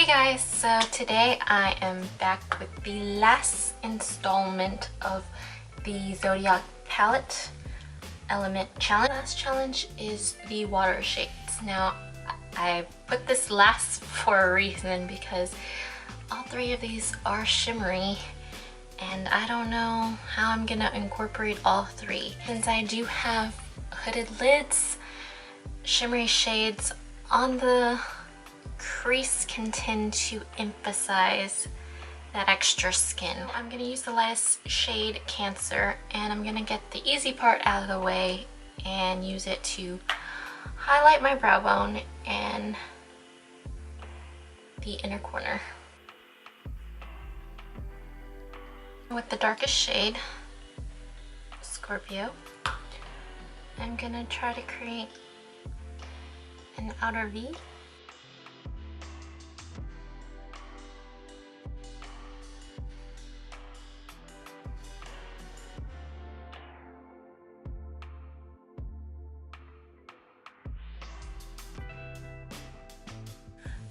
Hey guys, so today I am back with the last installment of the Zodiac Palette Element Challenge. The last challenge is the water shades. Now, I put this last for a reason because all three of these are shimmery and I don't know how I'm gonna incorporate all three. Since I do have hooded lids, shimmery shades on the crease can tend to emphasize that extra skin. I'm gonna use the lightest shade, Cancer, and I'm gonna get the easy part out of the way and use it to highlight my brow bone and the inner corner. With the darkest shade, Scorpio, I'm gonna try to create an outer V.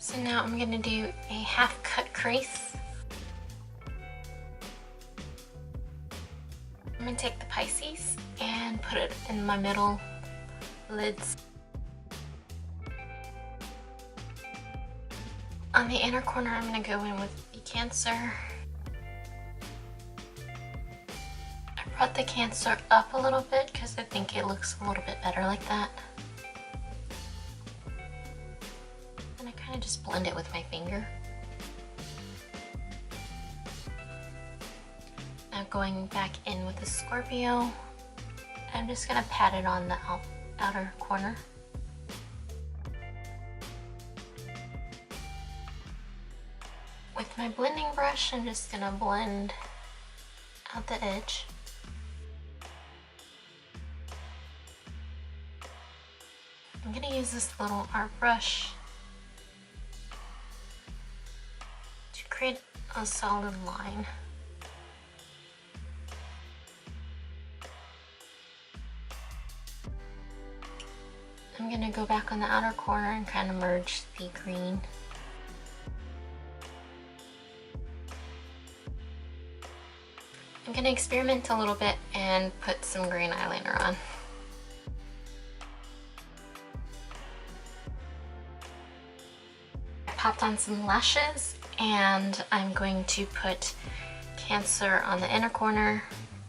So now I'm gonna do a half cut crease. I'm gonna take the Pisces and put it in my middle lids. On the inner corner, I'm gonna go in with the Cancer. I brought the Cancer up a little bit because I think it looks a little bit better like that. And I kind of just blend it with my finger. Now going back in with the Scorpio, I'm just gonna pat it on the outer corner. With my blending brush, I'm just gonna blend out the edge. I'm gonna use this little art brush to create a solid line. I'm gonna go back on the outer corner and kind of merge the green. I'm gonna experiment a little bit and put some green eyeliner on. I popped on some lashes and I'm going to put Cancer on the inner corner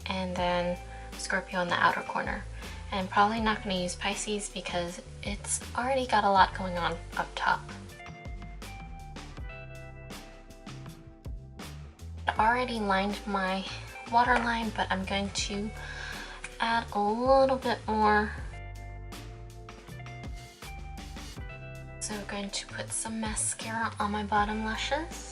and then Scorpio on the outer corner. And I'm probably not going to use Pisces because it's already got a lot going on up top. I already lined my waterline, but I'm going to add a little bit more. So I'm going to put some mascara on my bottom lashes.